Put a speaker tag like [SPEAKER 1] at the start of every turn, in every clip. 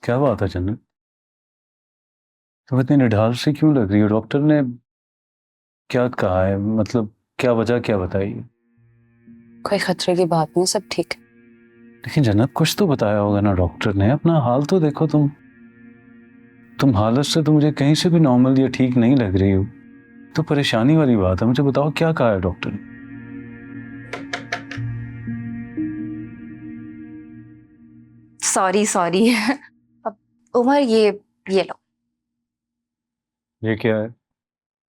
[SPEAKER 1] क्या बात है जन्नत, तुम इतनी निढाल सी क्यों लग रही हो? डॉक्टर ने क्या कहा है? मतलब क्या वजह क्या बताई है?
[SPEAKER 2] कोई खतरे की बात नहीं, सब ठीक है।
[SPEAKER 1] लेकिन जन्नत कुछ तो बताया होगा ना डॉक्टर ने। अपना हाल तो देखो तुम हालत से तो मुझे कहीं से भी नॉर्मल या ठीक नहीं लग रही हो। तो परेशानी वाली बात है, मुझे बताओ क्या कहा है डॉक्टर ने?
[SPEAKER 2] Sorry sorry. अब उमर, ये लो।
[SPEAKER 1] ये क्या है?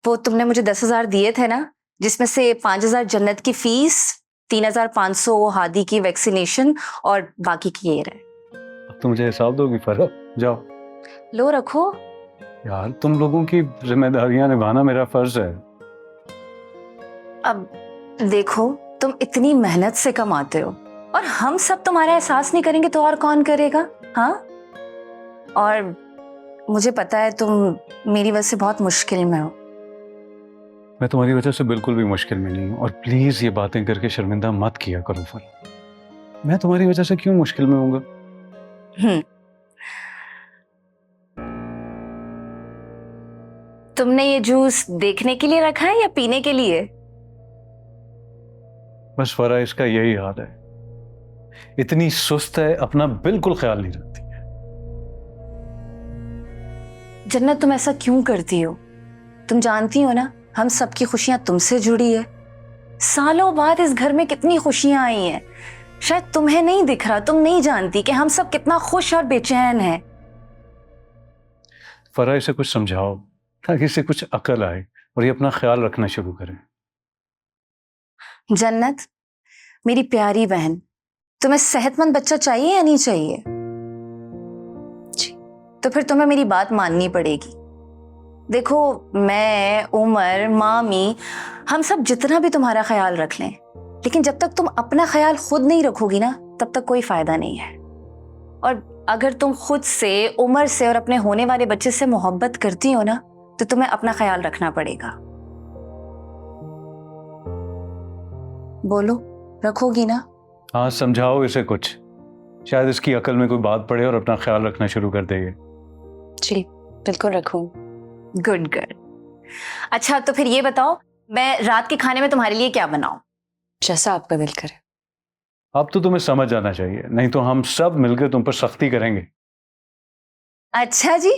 [SPEAKER 2] वो तुमने मुझे 10,000 दिए थे ना, जिसमें से 5,000 जन्नत की फीस, 3,500 हादी की वैक्सीनेशन और बाकी की ये रहे।
[SPEAKER 1] अब तो मुझे हिसाब दोगी फर्क? जाओ।
[SPEAKER 2] लो रखो।
[SPEAKER 1] यार तुम लोगों की जिम्मेदारियां निभाना मेरा फर्ज है।
[SPEAKER 2] अब देखो, तुम इतनी मेहनत से कमाते हो और हम सब तुम्हारा एहसास नहीं करेंगे तो और कौन करेगा? हाँ। और मुझे पता है तुम मेरी वजह से बहुत मुश्किल में हो।
[SPEAKER 1] मैं तुम्हारी वजह से बिल्कुल भी मुश्किल में नहीं हूँ, और प्लीज ये बातें करके शर्मिंदा मत किया करो फर्क। मैं तुम्हारी वजह से क्यों मुश्किल में होऊंगा?
[SPEAKER 2] हम्म तुमने ये जूस देखने के लिए रखा है या पीने के लिए?
[SPEAKER 1] बस फरा इसका यही हाल है, इतनी सुस्त है, अपना बिल्कुल ख्याल नहीं रखती।
[SPEAKER 2] जन्नत, तुम ऐसा क्यों करती हो? तुम जानती हो ना, हम सबकी खुशियां तुमसे जुड़ी है। सालों बाद इस घर में कितनी खुशियां आई हैं। शायद तुम्हें नहीं दिख रहा, तुम नहीं जानती कि हम सब कितना खुश और बेचैन हैं।
[SPEAKER 1] फरा इसे कुछ समझाओ ताकि इसे कुछ अकल आए और ये अपना ख्याल रखना शुरू करे।
[SPEAKER 2] जन्नत, मेरी प्यारी बहन, तुम्हें सेहतमंद बच्चा चाहिए या नहीं चाहिए? जी, तो फिर तुम्हें मेरी बात माननी पड़ेगी। देखो, मैं, उमर, मामी, हम सब जितना भी तुम्हारा ख्याल रख लें, लेकिन जब तक तुम अपना ख्याल खुद नहीं रखोगी ना, तब तक कोई फायदा नहीं है। और अगर तुम खुद से, उमर से और अपने होने वाले बच्चे से मोहब्बत करती हो ना, तो तुम्हें अपना ख्याल रखना पड़ेगा। बोलो, रखोगी ना?
[SPEAKER 1] हाँ, समझाओ इसे कुछ, शायद इसकी अकल में कोई बात पड़े और अपना ख्याल रखना शुरू कर देगी।
[SPEAKER 2] जी, बिल्कुल रखूं। Good girl. अच्छा, तो फिर ये बताओ, मैं रात के खाने में तुम्हारे लिए क्या बनाऊं? जैसा आपका दिल करे।
[SPEAKER 1] अब तो तुम्हें समझ आना चाहिए, नहीं तो हम सब मिलकर तुम पर सख्ती करेंगे।
[SPEAKER 2] अच्छा जी,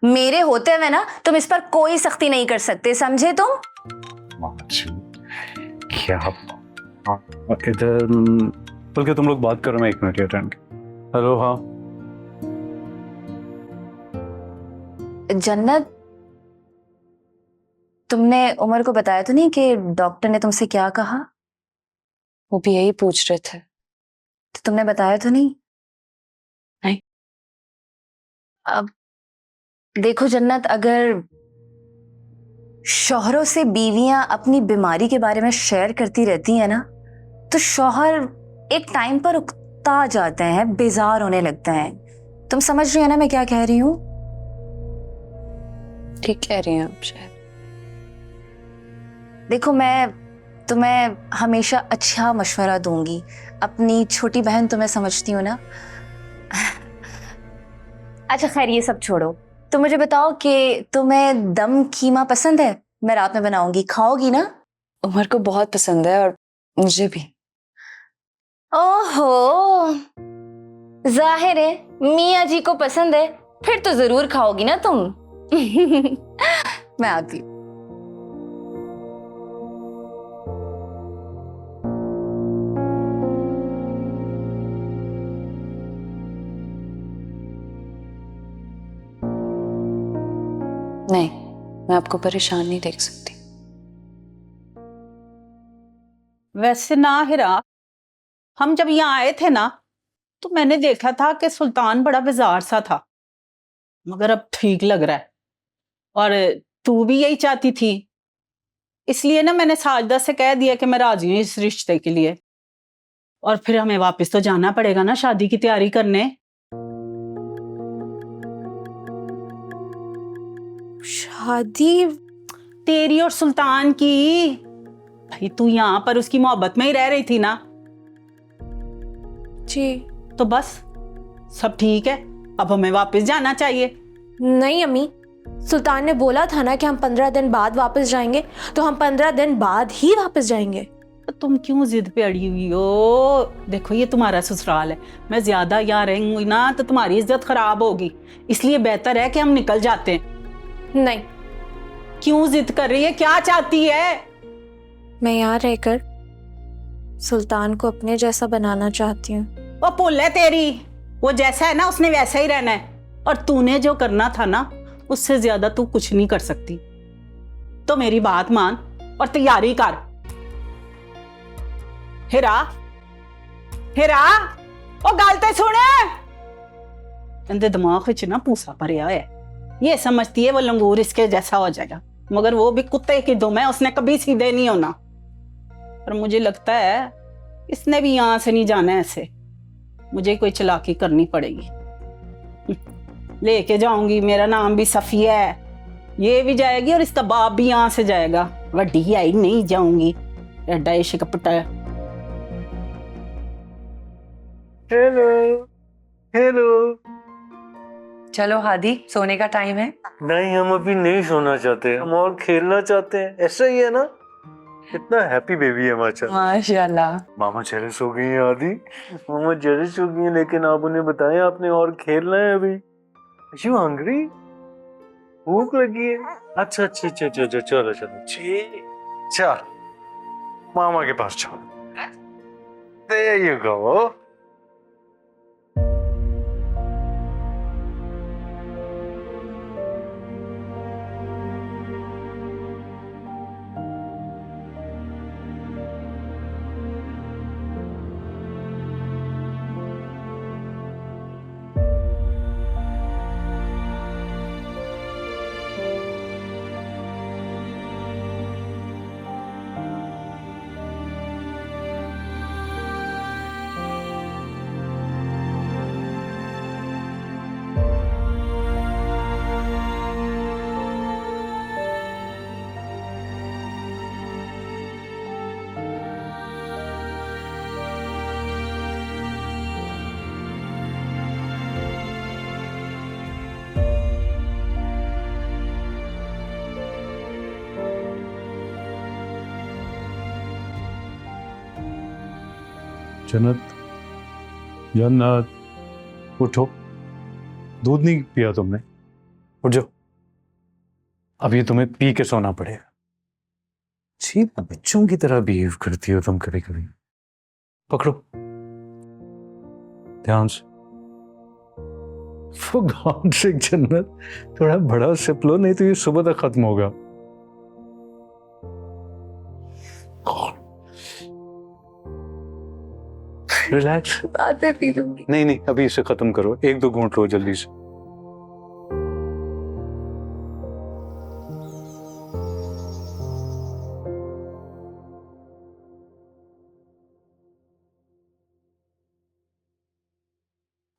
[SPEAKER 2] मेरे होते हुए ना तुम इस पर कोई सख्ती नहीं कर सकते, समझे तुम?
[SPEAKER 1] क्या इधर, बल्कि तुम लोग बात करो, मैं 1 मिनट अटेंड। हेलो। हाँ
[SPEAKER 2] जन्नत, तुमने उमर को बताया तो नहीं कि डॉक्टर ने तुमसे क्या कहा? वो भी यही पूछ रहे थे। तो तुमने बताया तो नहीं? नहीं। अब देखो जन्नत, अगर शौहरों से बीवियां अपनी बीमारी के बारे में शेयर करती रहती हैं ना, तो शौहर एक टाइम पर उकता जाते हैं, बेजार होने लगते हैं। तुम समझ रही हो ना मैं क्या कह रही हूँ? ठीक कह रही हैं आप शायद। देखो, मैं तुम्हें हमेशा अच्छा मशवरा दूंगी, अपनी छोटी बहन तुम्हें समझती हूँ ना। अच्छा खैर, ये सब छोड़ो। तो मुझे बताओ कि तुम्हें दम कीमा पसंद है? मैं रात में बनाऊंगी, खाओगी ना? उमर को बहुत पसंद है और मुझे भी। ओहो, जाहिर है मियाँ जी को पसंद है, फिर तो जरूर खाओगी ना तुम। मैं आती हूँ। नहीं, मैं आपको परेशान नहीं देख सकती।
[SPEAKER 3] वैसे ना हिरा, हम जब यहाँ आए थे ना, तो मैंने देखा था कि सुल्तान बड़ा बेजार सा था, मगर अब ठीक लग रहा है। और तू भी यही चाहती थी, इसलिए ना मैंने साजदा से कह दिया कि मैं राजी हूँ इस रिश्ते के लिए। और फिर हमें वापस तो जाना पड़ेगा ना शादी की तैयारी करने।
[SPEAKER 2] शादी?
[SPEAKER 3] तेरी और सुल्तान की। भाई तू यहाँ पर उसकी मोहब्बत में ही रह रही थी ना।
[SPEAKER 2] जी।
[SPEAKER 3] तो बस सब ठीक है, अब हमें वापस जाना चाहिए।
[SPEAKER 4] नहीं अम्मी, सुल्तान ने बोला था ना कि हम 15 दिन बाद वापस जाएंगे, तो हम 15 दिन बाद ही वापस जाएंगे।
[SPEAKER 3] तो तुम क्यों जिद पे अड़ी हुई हो? देखो ये तुम्हारा ससुराल है, मैं ज्यादा यहाँ रहूंगी ना तो तुम्हारी इज्जत खराब होगी, इसलिए बेहतर है कि हम निकल जाते हैं।
[SPEAKER 4] नहीं,
[SPEAKER 3] क्यों जिद कर रही है, क्या चाहती है?
[SPEAKER 4] मैं यहाँ रहकर सुल्तान को अपने जैसा बनाना चाहती हूँ।
[SPEAKER 3] वो पुल है तेरी, वो जैसा है ना उसने वैसा ही रहना है, और तूने जो करना था ना उससे ज्यादा तू कुछ नहीं कर सकती। तो मेरी बात मान और तैयारी कर। हिरा, हिरा, ओ गल ते सुन। इनके दिमाग विच ना पूसा भरिया है, ये समझती है वो लंगूर इसके जैसा हो जाएगा, मगर वो भी कुत्ते की दुम है, उसने कभी सीधे नहीं होना। पर मुझे लगता है इसने भी यहां से नहीं जाना ऐसे, मुझे कोई चालाकी करनी पड़ेगी। लेके जाऊंगी, मेरा नाम भी सफिया है, ये भी जाएगी और इसका बाप भी यहां से जाएगा। वड्डी आई नहीं जाऊंगी, एडा इश्क पटा।
[SPEAKER 5] Hello hello.
[SPEAKER 6] चलो हादी, सोने का टाइम है।
[SPEAKER 5] नहीं, हम अभी नहीं सोना चाहते, हम और खेलना चाहते हैं। ऐसा ही है ना? कितना हैप्पी बेबी है माचा।
[SPEAKER 6] माशाल्लाह।
[SPEAKER 5] मामा जेलस हो गई है आदि, मामा जेलस हो गई है, लेकिन आप उन्हें बताएं आपने और खेलना है अभी। You hungry? भूख लगी है? अच्छा अच्छा अच्छा अच्छा अच्छा, चलो चलो चल मामा के पास चलो। There you go.
[SPEAKER 1] जन्नत, जन्नत, उठो। दूध नहीं पिया तुमने? उठ जाओ, अब ये तुम्हें पी के सोना पड़ेगा। छी, बच्चों की तरह बिहेव करती हो तुम कभी कभी। पकड़ो ध्यान से। For God's sake, जन्नत, थोड़ा बड़ा सिप लो, नहीं तो ये सुबह तक खत्म होगा। रिलैक्स।
[SPEAKER 6] बाद में पी लूंगी।
[SPEAKER 1] नहीं नहीं, अभी इसे खत्म करो, एक दो घूंट लो जल्दी से।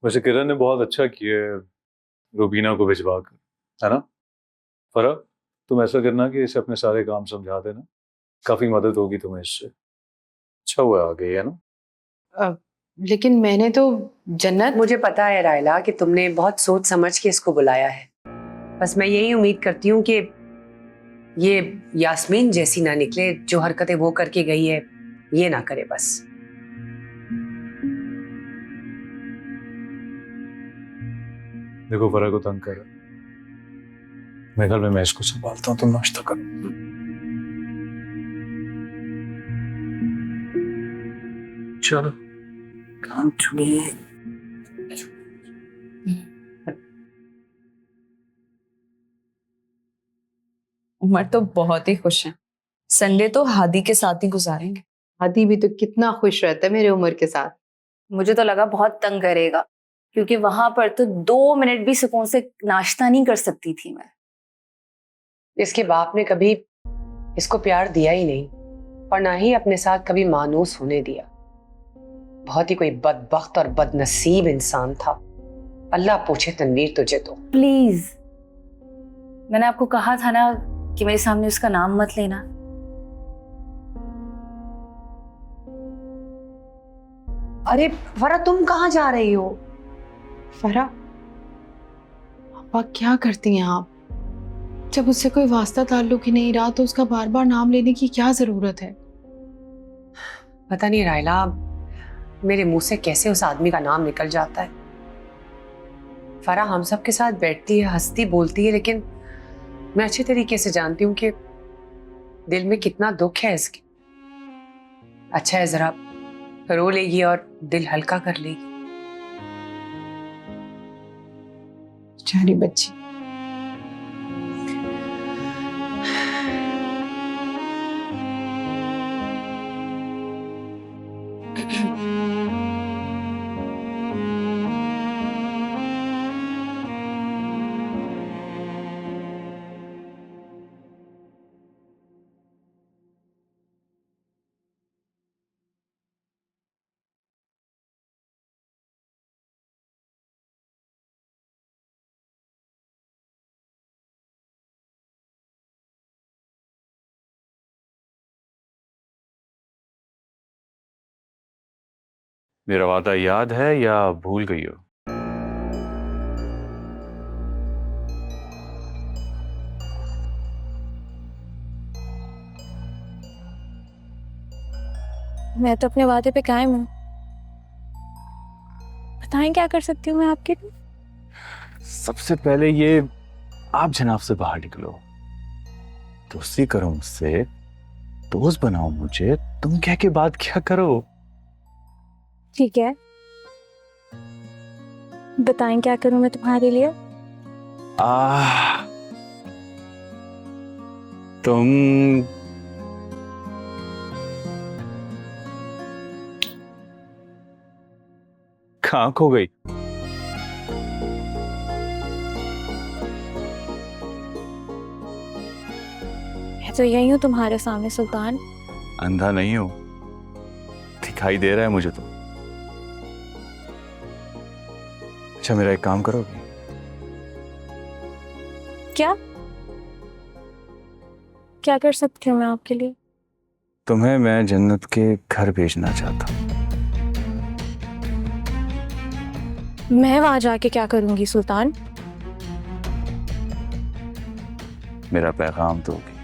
[SPEAKER 1] वैसे किरण ने बहुत अच्छा किया है रूबीना को भिजवा कर, है ना? फरह, तुम ऐसा करना कि इसे अपने सारे काम समझा देना, काफी मदद होगी तुम्हें इससे। अच्छा हुआ आ गई, है ना?
[SPEAKER 7] लेकिन मैंने तो जन्नत।
[SPEAKER 6] मुझे पता है रायला कि तुमने बहुत सोच समझ के इसको बुलाया है, बस मैं यही उम्मीद करती हूँ कि ये यास्मीन जैसी ना निकले, जो हरकतें वो करके गई है ये ना करे बस।
[SPEAKER 1] देखो फरह को तंग कर, मेरे ख्याल में मैं इसको संभालता हूँ, तुम नाश्ता करो। चलो काम छोड़िए।
[SPEAKER 8] उमर तो बहुत ही खुश है, संडे तो हादी के साथ ही गुजारेंगे।
[SPEAKER 7] हादी भी तो कितना खुश रहता है मेरे उमर के साथ।
[SPEAKER 2] मुझे तो लगा बहुत तंग करेगा, क्योंकि वहां पर तो 2 मिनट भी सुकून से नाश्ता नहीं कर सकती थी मैं।
[SPEAKER 6] इसके बाप ने कभी इसको प्यार दिया ही नहीं, और ना ही अपने साथ कभी मानूस होने दिया। बहुत ही कोई बदबख्त और बदनसीब इंसान था। अल्लाह पूछे तनवीर तुझे तो।
[SPEAKER 2] प्लीज, मैंने आपको कहा था ना कि मेरे सामने उसका नाम मत लेना।
[SPEAKER 6] अरे फरा, तुम कहाँ जा रही हो?
[SPEAKER 7] फरा, पाक क्या करती हैं आप? जब उससे कोई वास्ता ताल्लुक ही नहीं रहा तो उसका बार बार नाम लेने की क्या जरूरत है?
[SPEAKER 6] पता नहीं रायला, मेरे मुंह से कैसे उस आदमी का नाम निकल जाता है। फराह हम सब के साथ बैठती है, हंसती बोलती है, लेकिन मैं अच्छे तरीके से जानती हूँ कि दिल में कितना दुख है इसके। अच्छा है जरा रो लेगी और दिल हल्का कर लेगी।
[SPEAKER 7] बेचारी बच्ची।
[SPEAKER 1] मेरा वादा याद है या भूल गई हो?
[SPEAKER 4] मैं तो अपने वादे पे कायम हूँ। बताएं क्या कर सकती हूँ मैं आपके लिए?
[SPEAKER 1] सबसे पहले ये आप जनाब से बाहर निकलो, दोस्ती करो मुझसे, दोस्त बनाओ मुझे, तुम कह के बात क्या करो।
[SPEAKER 4] ठीक है, बताएं क्या करूँ मैं तुम्हारे लिए?
[SPEAKER 1] तुम कहाँ खो गई?
[SPEAKER 4] मैं तो यही हूँ तुम्हारे सामने सुल्तान।
[SPEAKER 1] अंधा नहीं हो, दिखाई दे रहा है मुझे तो। अच्छा मेरा एक काम करोगे?
[SPEAKER 4] क्या क्या कर सकती हूँ मैं आपके लिए?
[SPEAKER 1] तुम्हें मैं जन्नत के घर भेजना चाहता हूँ।
[SPEAKER 4] मैं वहां जाके क्या करूंगी सुल्तान?
[SPEAKER 1] मेरा पैगाम दोगी?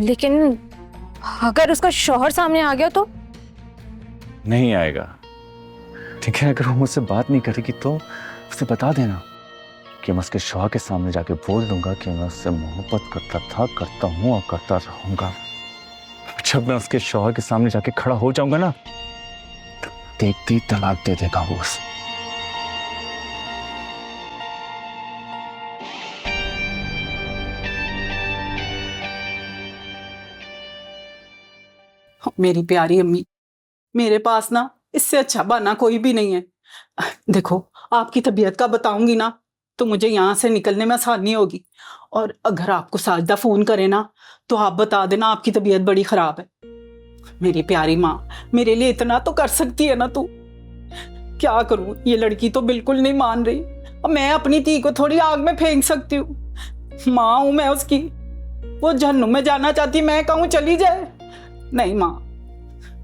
[SPEAKER 4] लेकिन अगर उसका शौहर सामने आ गया तो?
[SPEAKER 1] नहीं आएगा, ठीक है? अगर वो मुझसे बात नहीं करेगी तो उसे बता देना कि मैं उसके शौहर के सामने जाके बोल दूंगा कि मैं उससे मोहब्बत करता था, करता हूं और करता रहूंगा। जब मैं उसके शौहर के सामने जाके खड़ा हो जाऊंगा ना, तो देखते ही तलाक दे देगा वो उसे।
[SPEAKER 3] मेरी प्यारी अम्मी, मेरे पास ना इससे अच्छा बहाना कोई भी नहीं है। देखो, आपकी तबीयत का बताऊंगी ना तो मुझे यहाँ से निकलने में आसानी होगी। और अगर आपको साजिदा फोन करे ना तो आप बता देना आपकी तबीयत बड़ी खराब है। मेरी प्यारी माँ, मेरे लिए इतना तो कर सकती है ना तू? क्या करूं, ये लड़की तो बिल्कुल नहीं मान रही। अब मैं अपनी धी को थोड़ी आग में फेंक सकती हूँ? माँ हूं मैं उसकी। वो जहन्नुम में जाना चाहती, मैं कहूँ चली जाए? नहीं माँ,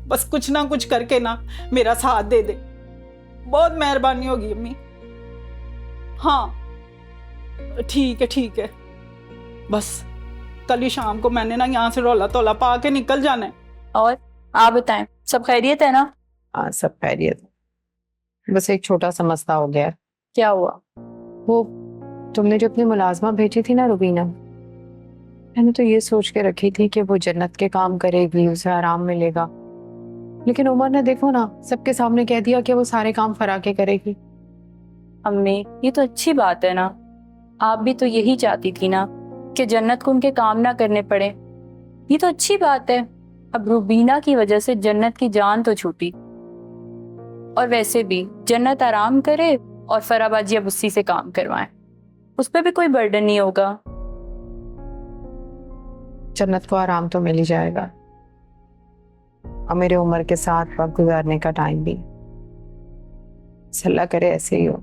[SPEAKER 3] बस कुछ ना कुछ करके ना मेरा साथ दे दे, बहुत मेहरबानी होगी अम्मी। हाँ ठीक है, ठीक है। बस कल ही शाम को मैंने ना यहाँ से रौला तौला पा के निकल जाना है।
[SPEAKER 8] और आप बताएं, सब खैरियत है ना?
[SPEAKER 7] हाँ सब खैरियत है। बस एक छोटा सा मसला हो गया है।
[SPEAKER 8] क्या हुआ?
[SPEAKER 7] वो तुमने जो अपनी मुलाजमा भेजी थी ना रुबीना, मैंने तो ये सोच के रखी थी कि वो जन्नत के काम करेगी, उसे आराम मिलेगा। लेकिन उमर ने देखो ना सबके सामने कह दिया कि वो सारे काम फरा के करेगी।
[SPEAKER 8] अम्मी, ये तो अच्छी बात है ना। आप भी तो यही चाहती थी ना कि जन्नत को उनके काम ना करने पड़े। ये तो अच्छी बात है। अब रुबीना की वजह से जन्नत की जान तो छूटी, और वैसे भी जन्नत आराम करे और फराबाजी अब उसी से काम करवाएं, उस पर भी कोई बर्डन नहीं होगा।
[SPEAKER 7] जन्नत को आराम तो मिल ही जाएगा और मेरे उम्र के साथ वक्त गुजारने का टाइम भी। अल्लाह करे ऐसे ही हो।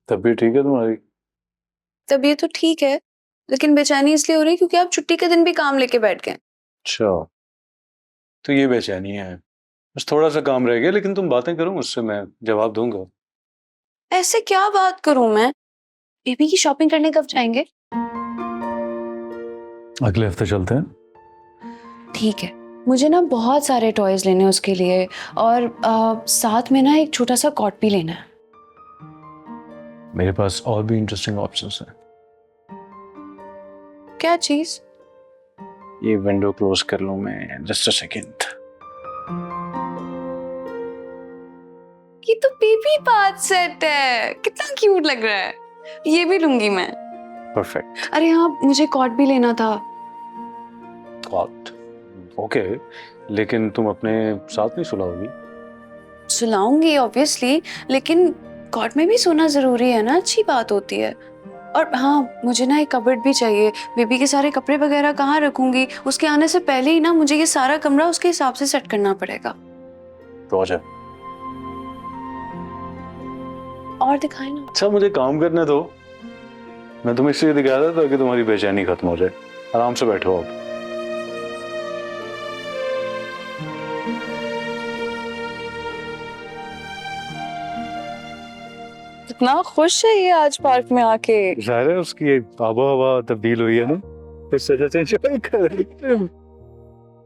[SPEAKER 1] तब भी ठीक है तुम्हारी?
[SPEAKER 9] तबीयत तो ठीक है, लेकिन बेचैनी इसलिए हो रही है क्योंकि आप छुट्टी के दिन भी काम लेके बैठ गए।
[SPEAKER 1] अच्छा, तो ये बेचैनी है। बस थोड़ा सा काम रह गया, लेकिन तुम बातें करो मुझसे, मैं जवाब दूंगा।
[SPEAKER 9] ऐसे क्या बात करूं मैं? बेबी की शॉपिंग करने कब जाएंगे?
[SPEAKER 1] अगले हफ्ते चलते हैं।
[SPEAKER 9] ठीक है, मुझे ना बहुत सारे टॉयज लेने हैं उसके लिए, और साथ में ना एक छोटा सा कॉट भी लेना है।
[SPEAKER 1] मेरे पास और भी इंटरेस्टिंग ऑप्शंस हैं।
[SPEAKER 9] क्या चीज?
[SPEAKER 1] ये विंडो क्लोज कर लूं मैं? Just a second.
[SPEAKER 9] ये तो बेबी बाथ सेट है, कितना क्यूट लग रहा है। ये भी लूंगी मैं।
[SPEAKER 1] परफेक्ट।
[SPEAKER 9] अरे हाँ, मुझे कॉट भी लेना था।
[SPEAKER 1] कॉट? ओके, लेकिन तुम अपने साथ नहीं सुलाओगी?
[SPEAKER 9] सुलाऊंगी ऑब्वियसली, लेकिन कॉट में भी सोना जरूरी है ना, अच्छी बात होती है। और हाँ, मुझे ना एक कबर्ड भी चाहिए। बेबी के सारे कपड़े वगैरह कहाँ रखूंगी? उसके आने से पहले ही ना मुझे ये सारा कमरा उसके हिसाब से सेट करना पड़ेगा।
[SPEAKER 1] तो आजा।
[SPEAKER 9] और दिखाए ना।
[SPEAKER 1] अच्छा, मुझे काम करने दो। मैं तुम्हें इसलिए दिखा रहा था कि तुम्हारी बेचैनी खत्म हो जाए। आराम से बैठो आप।
[SPEAKER 9] कितना खुश है ये आज पार्क में आके।
[SPEAKER 1] जाहिर है उसकी आबो हवा तब्दील हुई है ना, इससे जैसे एंजॉय कर रही है।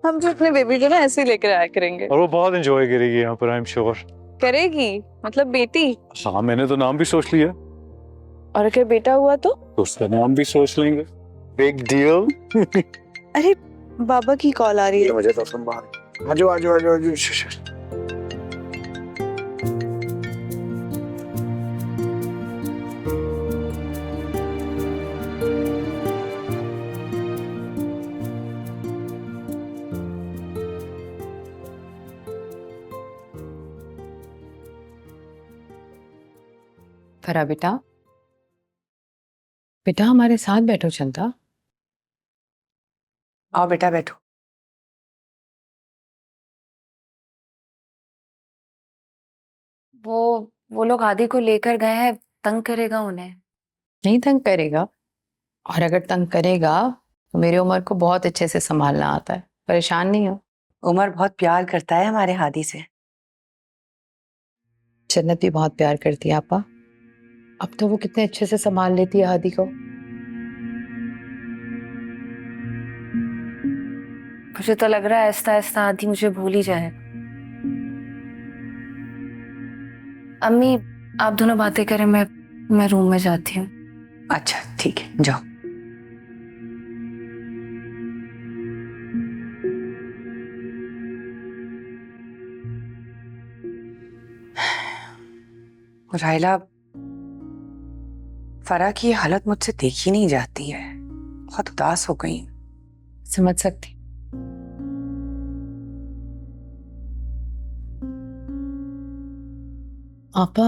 [SPEAKER 9] हम तो अपने बेबी को ना ऐसे ही लेकर आया करेंगे।
[SPEAKER 1] और वो बहुत एंजॉय करेगी यहाँ पर, आई एम श्योर।
[SPEAKER 9] करेगी? मतलब बेटी?
[SPEAKER 1] हाँ, मैंने तो नाम भी सोच लिया।
[SPEAKER 9] और अगर बेटा हुआ तो
[SPEAKER 1] उसका नाम भी सोच लेंगे। Big deal.
[SPEAKER 9] अरे बाबा की कॉल आ रही है।
[SPEAKER 1] मुझे तो सुन बाहर। आजो आजो आजो आजो।
[SPEAKER 7] फरा बेटा, बेटा हमारे साथ बैठो। चंदा,
[SPEAKER 6] आओ बेटा बैठो।
[SPEAKER 2] वो लोग आदि को लेकर गए हैं, तंग करेगा उन्हें?
[SPEAKER 7] नहीं तंग करेगा, और अगर तंग करेगा तो मेरी उम्र को बहुत अच्छे से संभालना आता है। परेशान नहीं हो।
[SPEAKER 6] उमर बहुत प्यार करता है हमारे हादी से।
[SPEAKER 7] जन्नत भी बहुत प्यार करती है आपा। अब तो वो कितने अच्छे से संभाल लेती है हादी को।
[SPEAKER 2] मुझे तो लग रहा है आहिस्ता आहिस्ता आदि मुझे भूल ही जाए। अम्मी, आप दोनों बातें करें, मैं रूम में जाती हूँ।
[SPEAKER 6] अच्छा ठीक है, जाओ। रायला, फरा की हालत मुझसे देखी नहीं जाती है। बहुत उदास हो गई।
[SPEAKER 7] समझ सकती। आपा,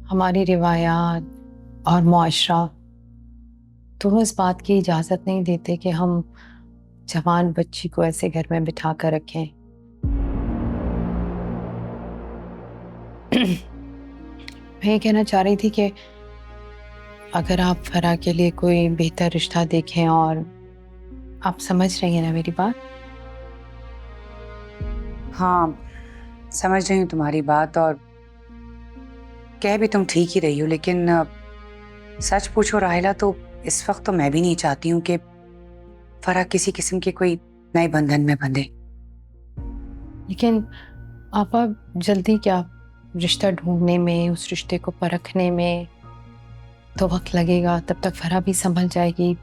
[SPEAKER 7] हमारी रिवायात और मुआशरा दोनों इस बात की इजाजत नहीं देते कि हम जवान बच्ची को ऐसे घर में बिठा कर रखें। मैं ये कहना चाह रही थी कि अगर आप फरा के लिए कोई बेहतर रिश्ता देखें, और आप समझ रही हैं ना मेरी बात?
[SPEAKER 6] हाँ, समझ रही हूँ तुम्हारी बात, और कह भी तुम ठीक ही रही हो, लेकिन सच पूछो राहिला तो इस वक्त तो मैं भी नहीं चाहती हूँ कि फरा किसी किस्म के कोई नए बंधन में बंधे।
[SPEAKER 7] लेकिन आपा, जल्दी क्या? रिश्ता ढूंढने में, उस रिश्ते को परखने में तो वक्त लगेगा। तब तक फरा भी संभल जाएगी।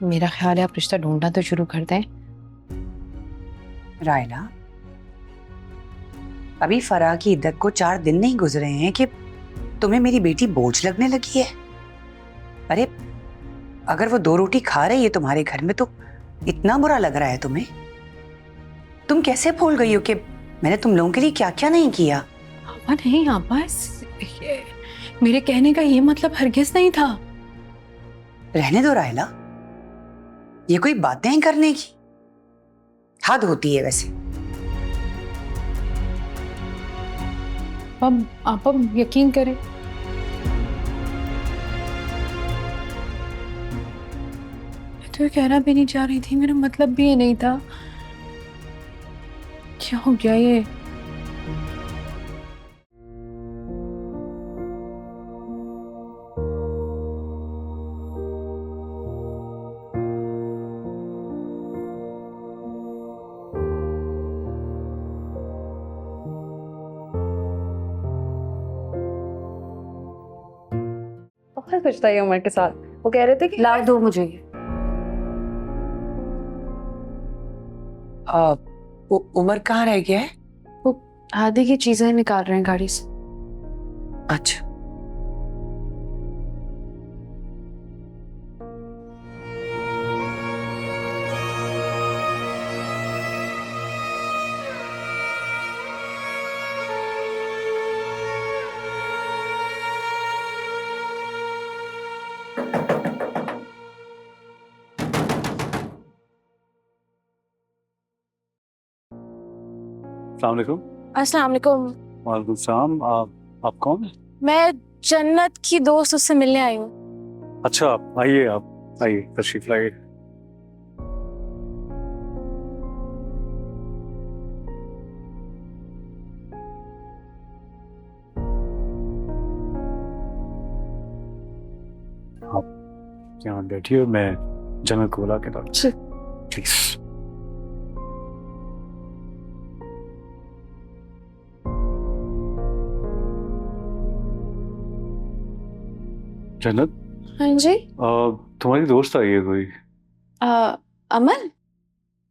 [SPEAKER 7] मेरा ख्याल है आप रिश्ता ढूंढना तो शुरू कर दें।
[SPEAKER 6] रायला, अभी फरा की इद्दत को 4 दिन नहीं गुजरे हैं कि तुम्हें मेरी बेटी बोझ लगने लगी है। अरे अगर वो 2 रोटी खा रही है तुम्हारे घर में तो इतना बुरा लग रहा है तुम्हें? तुम कैसे भूल गई हो कि मैंने तुम लोगों के लिए क्या क्या नहीं किया?
[SPEAKER 7] आपा नहीं, आपा मेरे कहने का ये मतलब हरगिज नहीं था।
[SPEAKER 6] रहने दो रायला, ये कोई बातें हैं करने की? हद होती है वैसे।
[SPEAKER 7] अब आप यकीन करें, तो ये कहना भी नहीं चाह रही थी, मेरा मतलब भी ये नहीं था। क्या हो गया ये?
[SPEAKER 6] बहुत कुछ था ये उमर के साथ। वो कह रहे थे कि
[SPEAKER 2] ला दो मुझे ये।
[SPEAKER 6] उमर कहाँ रह गया है?
[SPEAKER 7] वो आदि की चीजें निकाल रहे हैं गाड़ी से।
[SPEAKER 6] अच्छा।
[SPEAKER 1] अस्सलाम वालेकुम।
[SPEAKER 4] अस्सलाम वालेकुम।
[SPEAKER 1] वालेकुम सलाम। आप कौन?
[SPEAKER 4] मैं जन्नत की दोस्त, उससे मिलने आई हूँ।
[SPEAKER 1] अच्छा, आप आइए तशरीफ लाइए। आप यहाँ बैठिए, मैं जन्नत को बुला के लाऊं। प्लीज। जन्नत,
[SPEAKER 4] हाँ जी।
[SPEAKER 1] तुम्हारी दोस्त आई है कोई?
[SPEAKER 4] अमन?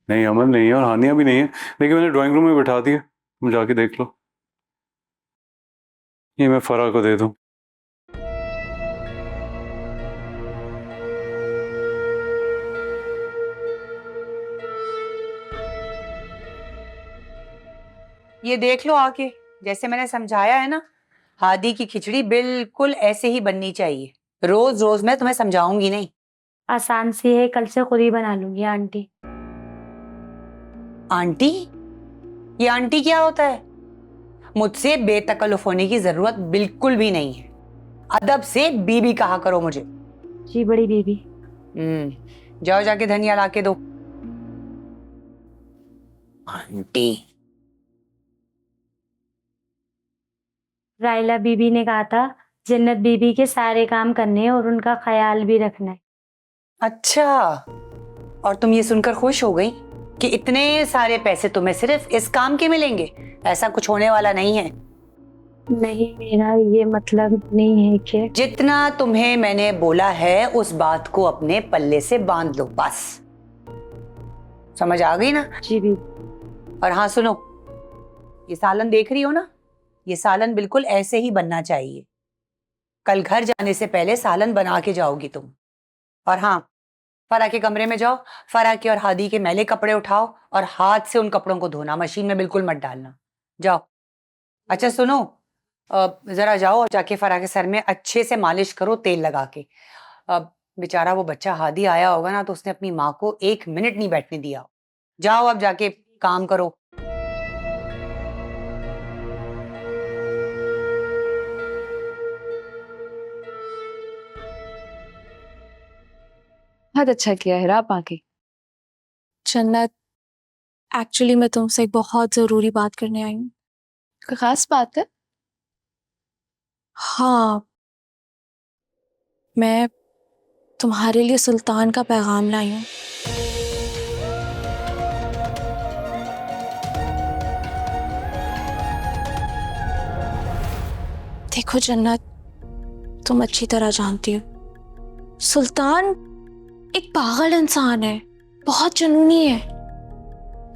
[SPEAKER 1] नहीं, अमन नहीं है और हानिया भी नहीं है, लेकिन मैंने ड्राइंग रूम में बैठा दिया, तुम जाके देख लो। ये मैं फरा को दे दूं।
[SPEAKER 10] ये देख लो आके, जैसे मैंने समझाया है ना, हादी की खिचड़ी बिल्कुल ऐसे ही बननी चाहिए। रोज रोज मैं तुम्हें समझाऊंगी नहीं।
[SPEAKER 11] आसान सी है, कल से खुद ही बना लूंगी आंटी।
[SPEAKER 10] आंटी? ये आंटी क्या होता है? मुझसे बेतकल्लुफ होने की जरूरत बिल्कुल भी नहीं है। अदब से बीबी कहा करो मुझे।
[SPEAKER 11] जी बड़ी बीबी।
[SPEAKER 10] जाओ जाके धनिया लाके दो। आंटी।
[SPEAKER 11] रायला बीबी ने कहा था जन्नत बीबी के सारे काम करने हैं और उनका ख्याल भी रखना है।
[SPEAKER 10] अच्छा, और तुम ये सुनकर खुश हो गई कि इतने सारे पैसे तुम्हें सिर्फ इस काम के मिलेंगे? ऐसा कुछ होने वाला नहीं है।
[SPEAKER 11] नहीं, मेरा ये मतलब नहीं है कि
[SPEAKER 10] जितना तुम्हें मैंने बोला है उस बात को अपने पल्ले से बांध लो, बस। समझ आ गई ना?
[SPEAKER 11] जी भी।
[SPEAKER 10] और हाँ सुनो, ये सालन देख रही हो ना, ये सालन बिल्कुल ऐसे ही बनना चाहिए। कल घर जाने से पहले सालन बना के जाओगी तुम। और हाँ, फरा के कमरे में जाओ, फरा के और हादी के मैले कपड़े उठाओ और हाथ से उन कपड़ों को धोना, मशीन में बिल्कुल मत डालना। जाओ। अच्छा सुनो, जरा जाओ और जाके फरा के सर में अच्छे से मालिश करो तेल लगा के। बेचारा वो बच्चा हादी आया होगा ना, तो उसने अपनी माँ को 1 मिनट नहीं बैठने दिया। जाओ अब जाके काम करो।
[SPEAKER 7] बहुत अच्छा किया है आप आके।
[SPEAKER 4] जन्नत, एक्चुअली मैं तुमसे एक बहुत ज़रूरी बात करने आई हूँ।
[SPEAKER 7] कोई खास बात है?
[SPEAKER 4] हाँ, मैं तुम्हारे लिए सुल्तान का पैगाम लाई हूँ। देखो जन्नत, तुम अच्छी तरह जानती हो सुल्तान एक पागल इंसान है, बहुत जुनूनी है।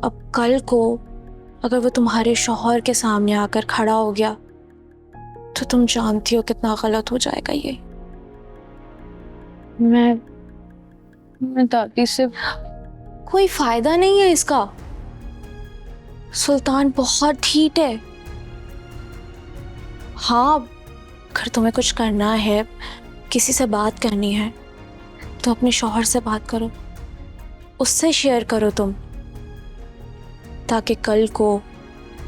[SPEAKER 4] अब कल को अगर वो तुम्हारे शौहर के सामने आकर खड़ा हो गया तो तुम जानती हो कितना गलत हो जाएगा ये।
[SPEAKER 7] मैं दादी से
[SPEAKER 4] कोई फायदा नहीं है इसका। सुल्तान बहुत ढीठ है। हाँ, अगर तुम्हें कुछ करना है, किसी से बात करनी है, तो अपने शौहर से बात करो, उससे शेयर करो तुम, ताकि कल को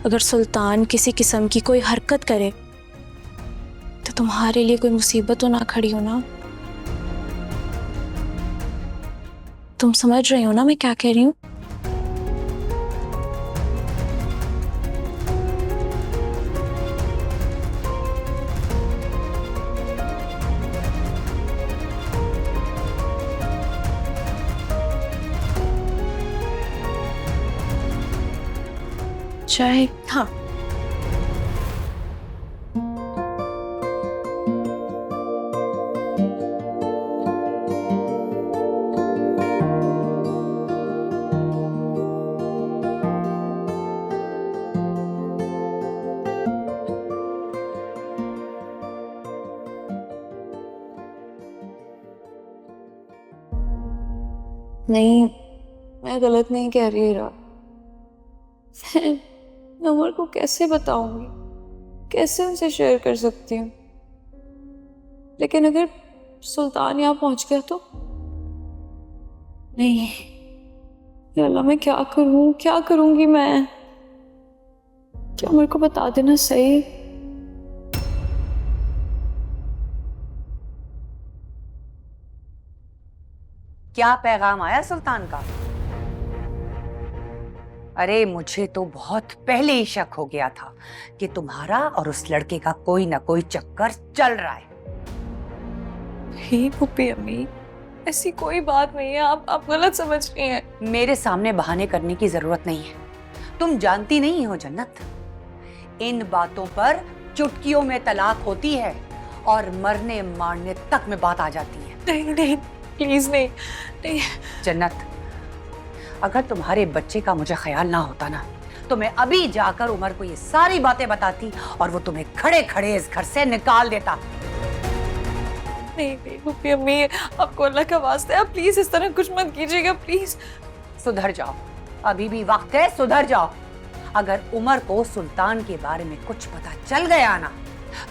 [SPEAKER 4] अगर सुल्तान किसी किस्म की कोई हरकत करे तो तुम्हारे लिए कोई मुसीबत तो ना खड़ी हो ना। तुम समझ रही हो ना मैं क्या कह रही हूँ? चाय? हाँ। नहीं, मैं गलत नहीं कह रही रा। मैं उमर को कैसे बताऊंगी, कैसे उनसे शेयर कर सकती हूँ? लेकिन अगर सुल्तान यहाँ पहुंच गया तो? नहीं या अल्लाह, मैं क्या करूँ, क्या करूंगी मैं? क्या उमर को बता देना सही?
[SPEAKER 10] क्या पैगाम आया सुल्तान का? अरे मुझे तो बहुत पहले ही शक हो गया था कि तुम्हारा और उस लड़के का कोई ना कोई चक्कर चल रहा है।
[SPEAKER 4] ही पुप्पी अम्मी, ऐसी कोई बात नहीं है, आप गलत समझ रही हैं।
[SPEAKER 10] मेरे सामने बहाने करने की जरूरत नहीं है। तुम जानती नहीं हो जन्नत, इन बातों पर चुटकियों में तलाक होती है और मरने मारने तक में बात आ जाती है।
[SPEAKER 4] नहीं नहीं, प्लीज नहीं, नहीं।
[SPEAKER 10] जन्नत, अगर तुम्हारे बच्चे का मुझे ख्याल ना होता ना, तो मैं अभी जाकर उमर को ये सारी बातें बताती और वो तुम्हें खड़े खड़े इस घर से निकाल देता।
[SPEAKER 4] नहीं नहीं पुप्पी अम्मी, आपको अल्लाह का वास्ता है, आप प्लीज इस तरह कुछ मत कीजिएगा, प्लीज।
[SPEAKER 10] सुधर जाओ, अभी भी वक्त है, सुधर जाओ। अगर उमर को सुल्तान के बारे में कुछ पता चल गया ना,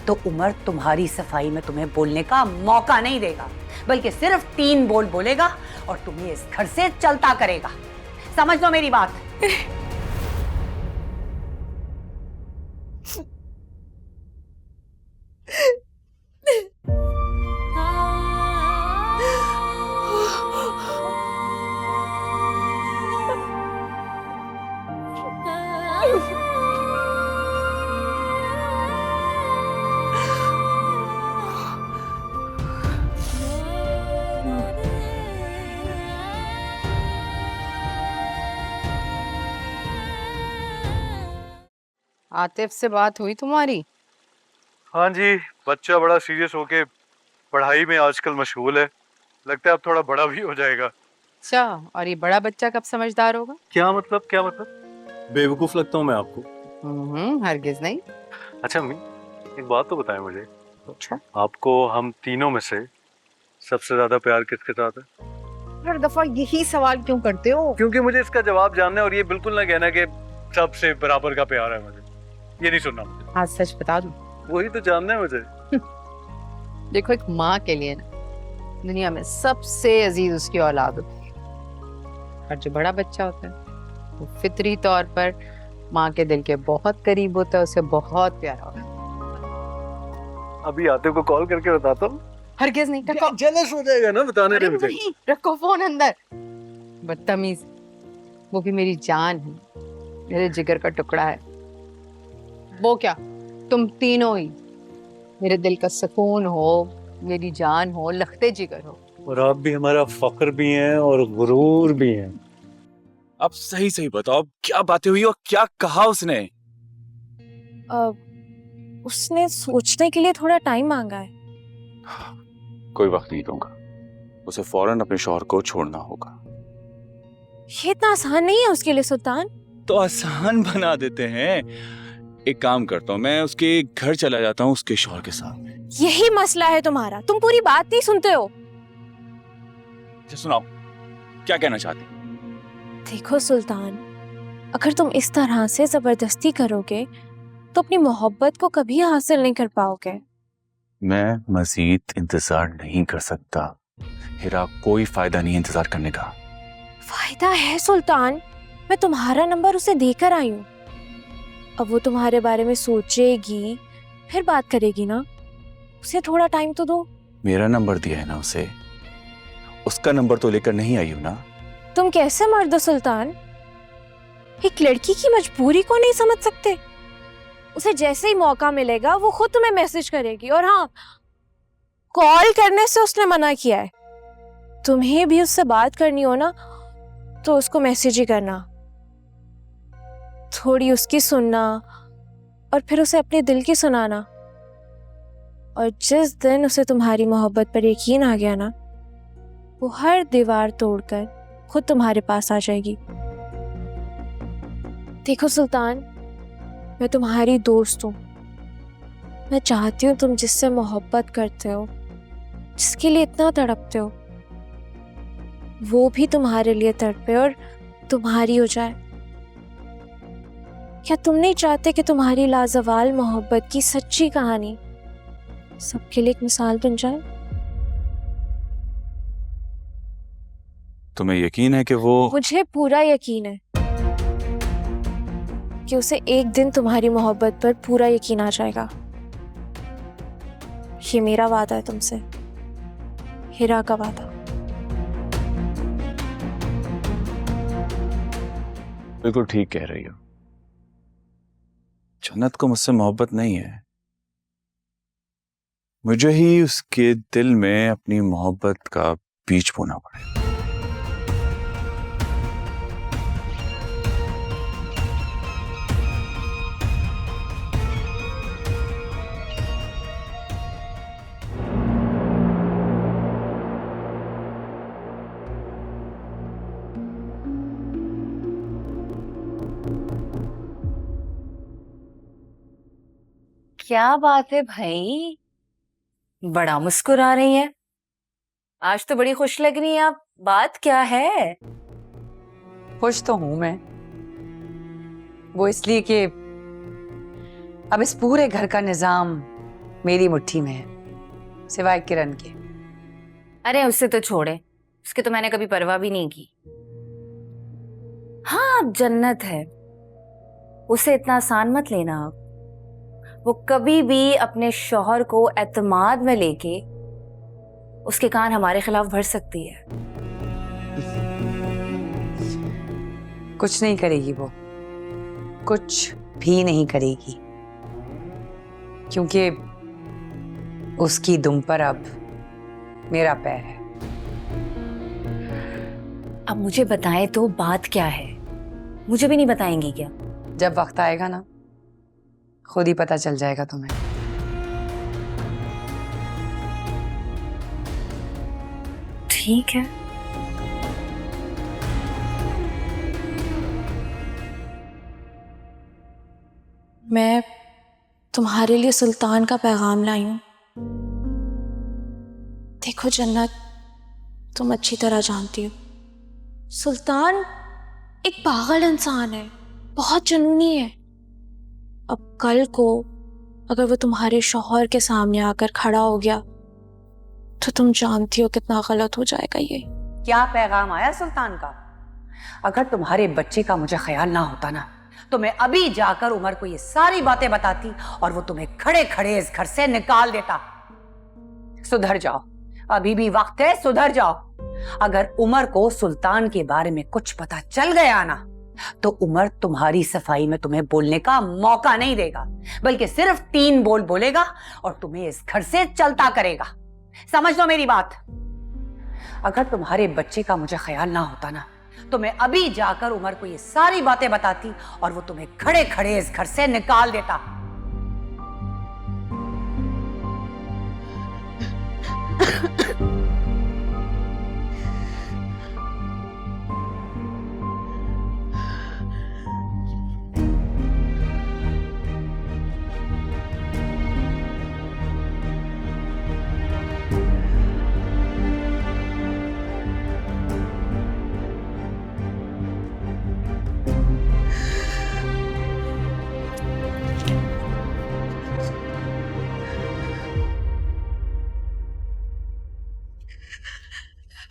[SPEAKER 10] तो उमर तुम्हारी सफाई में तुम्हें बोलने का मौका नहीं देगा, बल्कि सिर्फ 3 बोल बोलेगा और तुम्हें इस घर से चलता करेगा। समझ लो मेरी बात।
[SPEAKER 7] आतिफ से बात हुई तुम्हारी?
[SPEAKER 5] हाँ जी, बच्चा बड़ा सीरियस होके पढ़ाई में आजकल मशगूल है। लगता है अब थोड़ा बड़ा भी हो जाएगा।
[SPEAKER 7] अच्छा, और ये बड़ा बच्चा कब समझदार होगा?
[SPEAKER 5] क्या मतलब, क्या मतलब?
[SPEAKER 1] बेवकूफ लगता हूँ मैं आपको?
[SPEAKER 7] हरगिज नहीं।
[SPEAKER 5] अच्छा अम्मी, एक बात तो बताएं मुझे।
[SPEAKER 7] अच्छा,
[SPEAKER 5] आपको हम तीनों में से सबसे ज्यादा प्यार किसके साथ है?
[SPEAKER 7] हर दफा यही सवाल क्यों करते हो?
[SPEAKER 5] क्योंकि मुझे इसका जवाब जानना है, और ये बिल्कुल ना कहना कि सबसे बराबर का प्यार है। मुझे ये नहीं सुनना। मुझे
[SPEAKER 7] आज सच बता दूं,
[SPEAKER 5] वही तो जानना है मुझे।
[SPEAKER 7] देखो, एक माँ के लिए ना दुनिया में सबसे अजीज उसकी औलाद होती है, और जो बड़ा बच्चा होता है वो फितरी तौर पर माँ के दिल के बहुत करीब होता है, उसे बहुत प्यारा होता है।
[SPEAKER 5] अभी आतिफ को कॉल करके बताता हूँ।
[SPEAKER 7] हरगिज नहीं, रखो।
[SPEAKER 5] जेलस हो जाएगा ना, बताने दे मुझे।
[SPEAKER 7] नहीं, रखो फोन अंदर। बदतमीज, वो भी मेरी जान है, मेरे जिगर का टुकड़ा है। वो क्या, तुम तीनों ही मेरे दिल का सुकून हो, मेरी जान हो, लखते जिगर हो।
[SPEAKER 5] और आप भी हमारा फख्र भी हैं और गुरूर भी हैं।
[SPEAKER 12] अब सही सही बताओ, क्या बातें हुई और क्या कहा उसने?
[SPEAKER 4] उसने सोचने के लिए थोड़ा टाइम मांगा है।
[SPEAKER 12] कोई वक्त नहीं दूंगा, उसे फौरन अपने शौहर को छोड़ना होगा।
[SPEAKER 4] ये इतना आसान नहीं है उसके लिए सुल्तान।
[SPEAKER 12] तो आसान बना देते हैं। एक काम करता हूँ, मैं उसके घर चला जाता हूँ उसके शौहर के साथ।
[SPEAKER 4] यही मसला है तुम्हारा, तुम पूरी बात नहीं सुनते हो।
[SPEAKER 12] सुनाओ, क्या कहना चाहती?
[SPEAKER 4] देखो सुल्तान, अगर तुम इस तरह से जबरदस्ती करोगे तो अपनी मोहब्बत को कभी हासिल नहीं कर पाओगे।
[SPEAKER 12] मैं मजीद इंतजार नहीं कर सकता हिरा, कोई फायदा नहीं इंतजार करने का।
[SPEAKER 4] फायदा है सुल्तान, मैं तुम्हारा नंबर उसे देकर आई हूँ। अब वो तुम्हारे बारे में सोचेगी, फिर बात करेगी ना, उसे थोड़ा टाइम तो दो।
[SPEAKER 12] मेरा नंबर दिया है ना उसे, उसका नंबर तो लेकर नहीं आई हूँ ना।
[SPEAKER 4] तुम कैसे मर्द हो सुल्तान? एक लड़की की मजबूरी को नहीं समझ सकते? उसे जैसे ही मौका मिलेगा वो खुद तुम्हें मैसेज करेगी, और हाँ, कॉल करने से उसने मना किया है। तुम्हें भी उससे बात करनी हो ना तो उसको मैसेज ही करना, थोड़ी उसकी सुनना और फिर उसे अपने दिल की सुनाना। और जिस दिन उसे तुम्हारी मोहब्बत पर यकीन आ गया ना, वो हर दीवार तोड़कर खुद तुम्हारे पास आ जाएगी। देखो सुल्तान, मैं तुम्हारी दोस्त हूँ। मैं चाहती हूँ तुम जिससे मोहब्बत करते हो, जिसके लिए इतना तड़पते हो, वो भी तुम्हारे लिए तड़पे और तुम्हारी हो जाए। क्या तुम नहीं चाहते कि तुम्हारी लाजवाल मोहब्बत की सच्ची कहानी सबके लिए एक मिसाल बन जाए?
[SPEAKER 12] तुम्हें यकीन है कि वो?
[SPEAKER 4] मुझे पूरा यकीन है कि उसे एक दिन तुम्हारी मोहब्बत पर पूरा यकीन आ जाएगा। ये मेरा वादा है तुमसे, हिरा का वादा।
[SPEAKER 12] बिल्कुल ठीक कह रही हो। जन्नत को मुझसे मोहब्बत नहीं है, मुझे ही उसके दिल में अपनी मोहब्बत का बीज बोना पड़ेगा।
[SPEAKER 2] क्या बात है भाई, बड़ा मुस्कुरा रही है आज तो, बड़ी खुश लग रही है आप। बात क्या है?
[SPEAKER 6] खुश तो हूं मैं, वो इसलिए कि अब इस पूरे घर का निजाम मेरी मुट्ठी में है, सिवाय किरण के।
[SPEAKER 2] अरे उससे तो छोड़े, उसके तो मैंने कभी परवाह भी नहीं की। हाँ, अब जन्नत है, उसे इतना आसान मत लेना आप। वो कभी भी अपने शौहर को एतमाद में लेके उसके कान हमारे खिलाफ भर सकती है।
[SPEAKER 6] कुछ नहीं करेगी वो, कुछ भी नहीं करेगी, क्योंकि उसकी दुम पर अब मेरा पैर है।
[SPEAKER 2] अब मुझे बताएं तो बात क्या है? मुझे भी नहीं बताएंगी क्या?
[SPEAKER 6] जब वक्त आएगा ना, खुद ही पता चल जाएगा तुम्हें।
[SPEAKER 2] ठीक है।
[SPEAKER 4] मैं तुम्हारे लिए सुल्तान का पैगाम लाई हूं। देखो जन्नत, तुम अच्छी तरह जानती हो सुल्तान एक पागल इंसान है, बहुत जुनूनी है। अब कल को अगर वो तुम्हारे शौहर के सामने आकर खड़ा हो गया तो तुम जानती हो कितना गलत हो जाएगा ये।
[SPEAKER 6] क्या पैगाम आया सुल्तान का? अगर तुम्हारे बच्चे का मुझे ख्याल ना होता ना, तो मैं अभी जाकर उमर को ये सारी बातें बताती और वो तुम्हें खड़े खड़े इस घर से निकाल देता। सुधर जाओ, अभी भी वक्त है, सुधर जाओ। अगर उमर को सुल्तान के बारे में कुछ पता चल गया ना, तो उमर तुम्हारी सफाई में तुम्हें बोलने का मौका नहीं देगा, बल्कि सिर्फ 3 बोल बोलेगा और तुम्हें इस घर से चलता करेगा। समझ लो मेरी बात। अगर तुम्हारे बच्चे का मुझे ख्याल ना होता ना, तो मैं अभी जाकर उमर को ये सारी बातें बताती और वो तुम्हें खड़े खड़े इस घर से निकाल देता।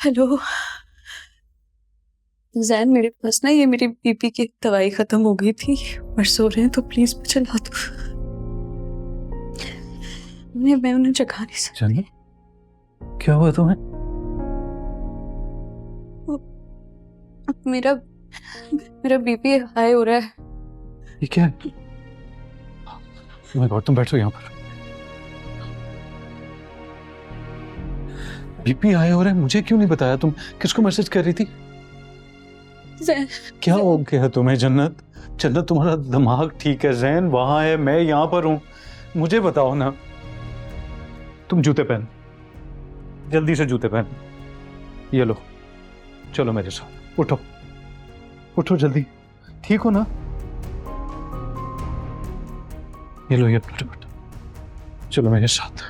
[SPEAKER 9] हेलो जैन, मेरे पास ना ये मेरी बीपी की दवाई खत्म हो गई थी और सो रहे हैं, तो प्लीज मुझे ला दो। मैं उन्हें जगा नहीं सकती।
[SPEAKER 1] जन्नत, क्या हुआ तुम्हें?
[SPEAKER 9] मेरा मेरा बीपी हाई हो रहा है।
[SPEAKER 1] ये क्या है? गॉड, तुम बैठो यहाँ पर। बीपी हाई हो रहा है, मुझे क्यों नहीं बताया? तुम किसको मैसेज कर रही थी? क्या हो गया तुम्हें जन्नत? जन्नत, तुम्हारा दिमाग ठीक है? जैन वहां है, मैं यहाँ पर हूँ, मुझे बताओ ना। तुम जूते पहन, जल्दी से जूते पहन। ये लो, चलो मेरे साथ। उठो उठो जल्दी, ठीक हो ना? ये लो ये अपना दुपट्टा, चलो मेरे साथ।